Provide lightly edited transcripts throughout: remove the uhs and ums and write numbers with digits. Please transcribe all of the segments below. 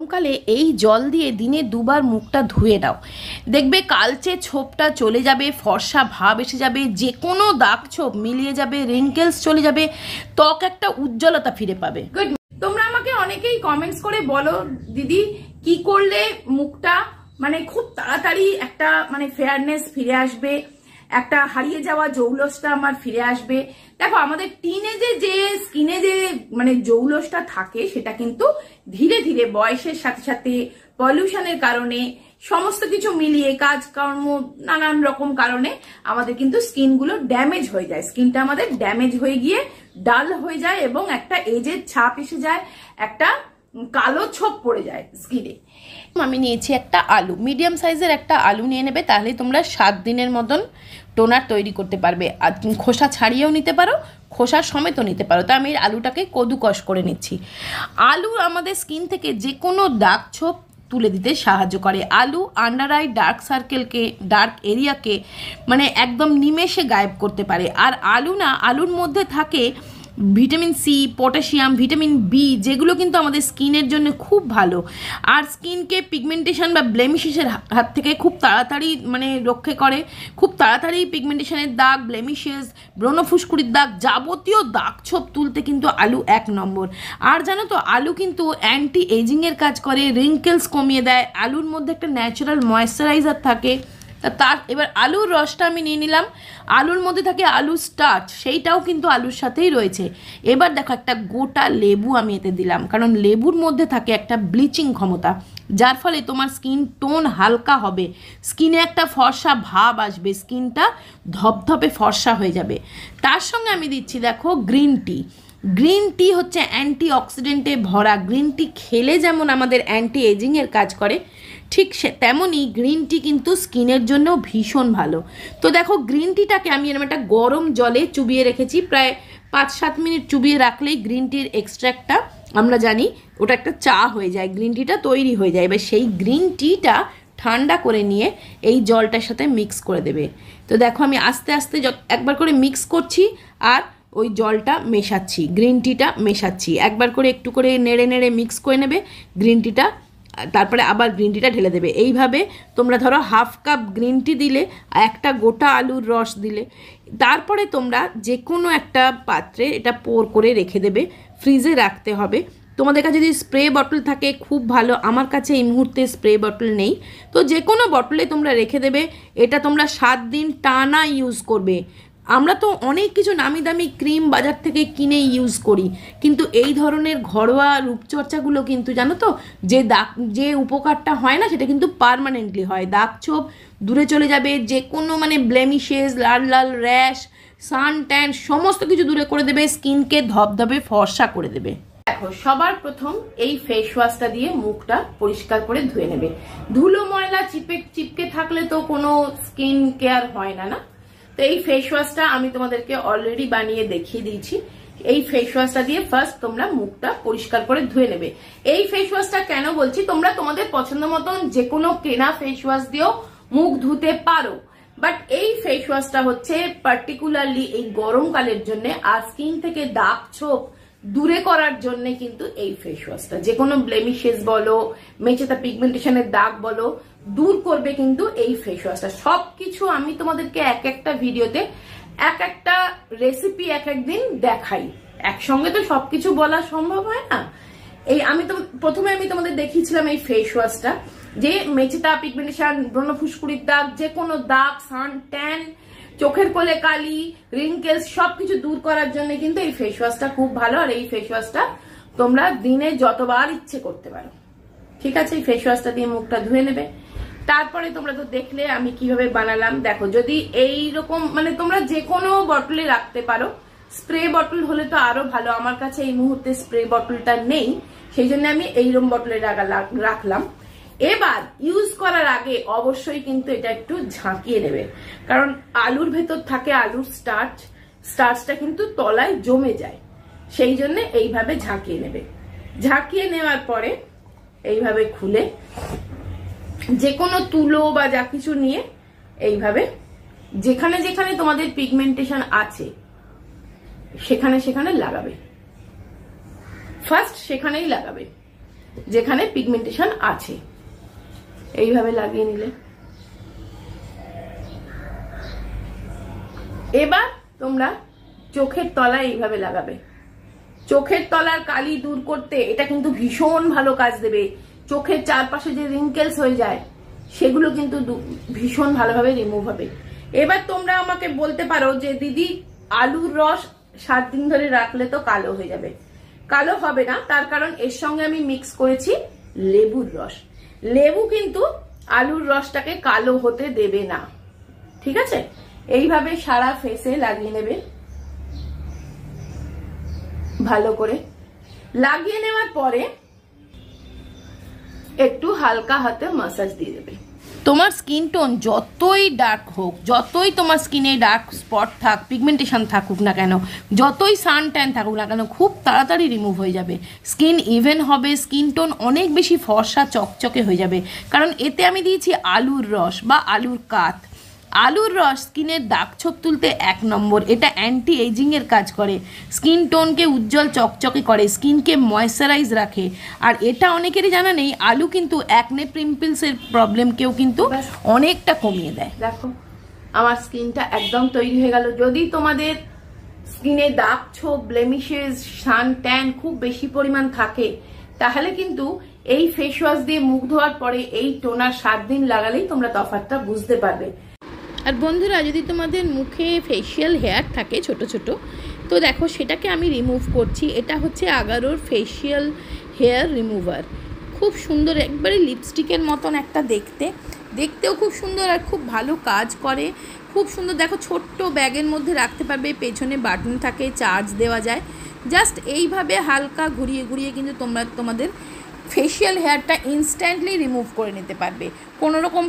কালে এই জল দিয়ে দিনে দুবার মুখটা ধুয়ে দাও, দেখবে কালচে ছোপটা চলে যাবে, ফর্সা ভাব এসে যাবে, যে কোনো দাগ ছোপ মিলিয়ে যাবে, রিঙ্কেলস চলে যাবে, ত্বক একটা উজ্জ্বলতা ফিরে পাবে। গুড। তোমরা আমাকে অনেকেই কমেন্টস করে বলো দিদি কি করলে মুখটা মানে খুব তাড়াতাড়ি একটা মানে ফেয়ারনেস ফিরে আসবে, একটা হারিয়ে যাওয়া জৌলসটা আমার ফিরে আসবে। দেখো আমাদের টিনেজে যে স্কিনে যে মানে জৌলসটা থাকে সেটা কিন্তু ধীরে ধীরে বয়সের সাথে সাথে পলিউশনের কারণে সমস্ত কিছু মিলিয়ে কাজকর্ম নানান রকম কারণে আমাদের কিন্তু স্কিন গুলো ড্যামেজ হয়ে যায়, স্কিনটা আমাদের ড্যামেজ হয়ে গিয়ে ডাল হয়ে যায় এবং একটা এজের ছাপ এসে যায়, একটা কালো ছোপ পড়ে যায় স্কিনে। আমি নিয়েছি একটা আলু, মিডিয়াম সাইজের একটা আলু নিয়ে নেবে, তাহলে তোমরা 7 দিনের মতন টোনার তৈরি করতে পারবে। আর খোসা ছাড়িয়েও নিতে পারো, খোসা সমেতও নিতে পারো। তো আমি আলুটাকে কদুকস করে নিচ্ছি। আলু আমাদের স্কিন থেকে যে কোনো দাগ ছোপ তুলে দিতে সাহায্য করে। আলু আন্ডার আই ডার্ক সার্কেলকে, ডার্ক এরিয়াকে মানে একদম নিমেষে গায়েব করতে পারে। আর আলুর মধ্যে থাকে vitamin C, potassium, vitamin B, যেগুলো কিন্তু আমাদের স্কিনের জন্য খুব ভালো। আর স্কিনকে পিগমেন্টেশন বা ব্লেমিশের হাত থেকে খুব তাড়াতাড়ি মানে রক্ষা করে। খুব তাড়াতাড়ি পিগমেন্টেশনের দাগ, ব্লেমিশেস, ব্রণফুসকুড়ির দাগ, যাবতীয় দাগ ছোপ তুলতে কিন্তু আলু 1 নম্বর। আর জানো তো আলু কিন্তু অ্যান্টি এজিংয়ের কাজ করে, রিঙ্কেলস কমিয়ে দেয়। আলুর মধ্যে একটা ন্যাচারাল ময়েশ্চারাইজার থাকে। তার এবার আলুর রসটা আমি নিয়ে নিলাম। আলুর মধ্যে থাকে আলু স্টার্চ, সেইটাও কিন্তু আলুর সাথেই রয়েছে। এবার দেখো একটা গোটা লেবু আমি এতে দিলাম, কারণ লেবুর মধ্যে থাকে একটা ব্লিচিং ক্ষমতা, যার ফলে তোমার স্কিন টোন হালকা হবে, স্কিনে একটা ফর্সা ভাব আসবে, স্কিনটা ধপধপে ফর্সা হয়ে যাবে। তার সঙ্গে আমি দিচ্ছি দেখো গ্রিন টি। গ্রিন টি হচ্ছে অ্যান্টি অক্সিডেন্টে ভরা। গ্রিন টি খেলে যেমন আমাদের অ্যান্টি এজিংয়ের কাজ করে, ঠিক তেমনই গ্রিন টি কিন্তু স্কিনের জন্যও ভীষণ ভালো। তো দেখো গ্রিন টিটাকে আমি এরকম একটা গরম জলে চুবিয়ে রেখেছি, প্রায় 5-7 মিনিট চুবিয়ে রাখলেই গ্রিন টির এক্সট্র্যাক্টটা আমরা জানি ওটা একটা চা হয়ে যায়, গ্রিন টিটা তৈরি হয়ে যায়। এবার সেই গ্রিন টিটা ঠান্ডা করে নিয়ে এই জলটার সাথে মিক্স করে দেবে। তো দেখো আমি আস্তে আস্তে একবার করে মিক্স করছি আর ওই জলটা মেশাচ্ছি, গ্রিন টিটা মেশাচ্ছি, একবার করে একটু করে নেড়ে নেড়ে মিক্স করে নেবে গ্রিন টিটা, তারপরে আবার গ্রিন টিটা ঢেলে দেবে। এইভাবে তোমরা ধরো 1/2 কাপ গ্রিন টি দিলে, একটা গোটা আলুর রস দিলে, তারপরে তোমরা যে কোনো একটা পাত্রে এটা পোর করে রেখে দেবে, ফ্রিজে রাখতে হবে। তোমাদের কাছে যদি স্প্রে বটল থাকে খুব ভালো, আমার কাছে এই মুহূর্তে স্প্রে বটল নেই, তো যে কোনো বটলে তোমরা রেখে দেবে। এটা তোমরা 7 দিন টানা ইউজ করবে। আমরা তো অনেক কিছু নামি দামি ক্রিম বাজার থেকে কিনে ইউজ করি, কিন্তু এই ধরনের ঘরোয়া রূপচর্চাগুলো কিন্তু জানো তো যে উপকারটা হয় না সেটা কিন্তু পার্মানেন্টলি হয়। দাগ ছোপ দূরে চলে যাবে, যে কোনো মানে ব্লেমিশেস, লাল লাল র্যাশ, সান ট্যান সমস্ত কিছু দূরে করে দেবে, স্কিনকে ধবধবে ফর্সা করে দেবে। দেখো সবার প্রথম এই ফেস ওয়াশটা দিয়ে মুখটা পরিষ্কার করে ধুয়ে নেবে। ধুলো ময়লা চিপকে থাকলে তো কোনো স্কিন কেয়ার হয় না, না? তো এই ফেস ওয়াশটা আমি তোমাদেরকে অলরেডি বানিয়ে দেখিয়ে দিয়েছি। এই ফেস ওয়াশটা দিয়ে ফার্স্ট তোমরা মুখটা পরিষ্কার করে ধুয়ে নেবে। এই ফেস ওয়াশটা কেন বলছি, তোমরা তোমাদের পছন্দ মতন যে কোনো কেনা ফেস ওয়াশ দিয়েও মুখ ধুতে পারো, বাট এই ফেস ওয়াশটা হচ্ছে পার্টিকুলারলি এই গরমকালের জন্য আর স্কিন থেকে দাগ ছোপ দূরে করার জন্য কিন্তু এই ফেস ওয়াশটা যে কোনো ব্লেমিশেস বলো, মেচেতা পিগমেন্টেশনের দাগ বলো, দূর করবে কিন্তু এই ফেস ওয়াশটা। সবকিছু আমি তোমাদেরকে এক একটা ভিডিওতে এক একটা রেসিপি এক একদিন দেখাই, একসঙ্গে তো সবকিছু বলা সম্ভব হয় না। এই প্রথমে আমি তোমাদের দেখিয়েছিলাম এই ফেস ওয়াশটা, যে মেচেতা পিগমেন্টেশন, ব্রণফুসকুড়ির দাগ, যে কোনো দাগ, সান ট্যান, চোখের কোলে কালি, রিঙ্কেলস সবকিছু দূর করার জন্য কিন্তু এই ফেস ওয়াশটা খুব ভালো। আর এই ফেস ওয়াশটা তোমরা দিনে যতবার ইচ্ছে করতে পারো, ঠিক আছে? এই ফেস ওয়াশটা দিয়ে মুখটা ধুয়ে নেবে। তারপরে তোমরা তো দেখলে আমি কিভাবে বানালাম। দেখো যদি এইরকম মানে তোমরা যে কোনো বটলে রাখতে পারো, স্প্রে বটল হলে তো আরো ভালো। আমার কাছে এই মুহূর্তে স্প্রে বটলটা নেই, সেই জন্য আমি এইরকম বটলে রাখলাম। এবার ইউজ করার আগে অবশ্যই কিন্তু এটা একটু ঝাঁকিয়ে নেবে, কারণ আলুর ভেতর থাকে আলুর স্টার্চটা কিন্তু তলায় জমে যায়, সেই জন্য এইভাবে ঝাঁকিয়ে নেবে। ঝাঁকিয়ে নেওয়ার পরে এইভাবে খুলে যে কোনো তুলো বা যা কিছু নিয়ে এইভাবে যেখানে যেখানে তোমাদের পিগমেন্টেশন আছে সেখানে সেখানে লাগাবে, ফার্স্ট সেখানেই লাগাবে। যেখানে পিগমেন্টেশন আছে। এইভাবে লাগিয়ে নিলে এবার তোমরা চোখের তলায় এইভাবে লাগাবে। চোখের তলার কালি দূর করতে এটা কিন্তু ভীষণ ভালো কাজ দেবে। চোখের চারপাশে যে রিঙ্কেলস হয়ে যায় সেগুলো কিন্তু ভীষণ ভালোভাবে রিমুভ হবে। এবার তোমরা আমাকে বলতে পারো যে দিদি আলুর রস 7 দিন ধরে রাখলে তো কালো হয়ে যাবে। কালো হবে না, তার কারণ এর সঙ্গে আমি মিক্স করেছি লেবুর রস। লেবু কিন্তু আলুর রসটাকে কালো হতে দেবে না, ঠিক আছে? এইভাবে সারা ফেসে লাগিয়ে নেবে ভালো করে। লাগিয়ে নেওয়ার পরে একটু হালকা হাতে মাসাজ দিয়ে দেবে। তোমার স্কিন টোন যতই ডার্ক হোক, যতই তোমার স্কিনে ডার্ক স্পট থাক, পিগমেন্টেশন থাকুক না কেন, যতই সান ট্যান থাকুক না কেন, খুব তাড়াতাড়ি রিমুভ হয়ে যাবে। স্কিন ইভেন হবে, স্কিন টোন অনেক বেশি ফর্সা চকচকে হয়ে যাবে। কারণ এতে আমি দিয়েছি আলুর রস বা আলুর কাত। আলুর রস স্কিনের দাগ ছোপ তুলতে 1 নম্বর। এটা অ্যান্টি এজিংয়ের কাজ করে, স্কিন টোনকে উজ্জ্বল চকচকে করে, স্কিনকে ময়েশ্চারাইজ রাখে। আর এটা অনেকেরই জানা নেই, আলু কিন্তু অ্যাকনে পিম্পলসের প্রবলেমকেও কিন্তু অনেকটা কমিয়ে দেয়। দেখো আমার স্কিনটা একদম তৈরি হয়ে গেল। যদি তোমাদের স্কিনে দাগ ছোপ, ব্লেমিশেস, সান ট্যান খুব বেশি পরিমাণ থাকে, তাহলে কিন্তু এই ফেস ওয়াশ দিয়ে মুখ ধোয়ার পরে এই টোনার 7 দিন লাগালেই তোমরা তফাৎটা বুঝতে পারবে। আর বন্ধুরা, যদি তোমাদের মুখে ফেশিয়াল হেয়ার থাকে ছোট ছোট, তো দেখো সেটাকে আমি রিমুভ করছি। এটা হচ্ছে আগারোর ফেশিয়াল হেয়ার রিমুভার। খুব সুন্দর, একবারে লিপস্টিকের মতন একটা দেখতেও খুব সুন্দর আর খুব ভালো কাজ করে। খুব সুন্দর, দেখো ছোট্ট ব্যাগের মধ্যে রাখতে পারবে, পেছনে বাটন থাকে, চার্জ দেওয়া যায়। জাস্ট এইভাবে হালকা ঘুরিয়ে ঘুরিয়ে কিন্তু তোমরা তোমাদের ফেশিয়াল হেয়ারটা ইনস্ট্যান্টলি রিমুভ করে নিতে পারবে। কোনো রকম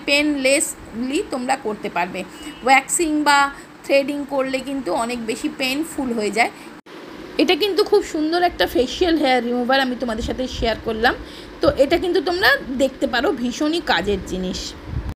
পেনলেসলি তোমরা করতে পারবে। ওয়্যাক্সিং বা থ্রেডিং করলে কিন্তু অনেক বেশি পেনফুল হয়ে যায়। এটা কিন্তু খুব সুন্দর একটা ফেশিয়াল হেয়ার রিমুভার আমি তোমাদের সাথে শেয়ার করলাম। তো এটা কিন্তু তোমরা দেখতে পারো, ভীষণই কাজের জিনিস।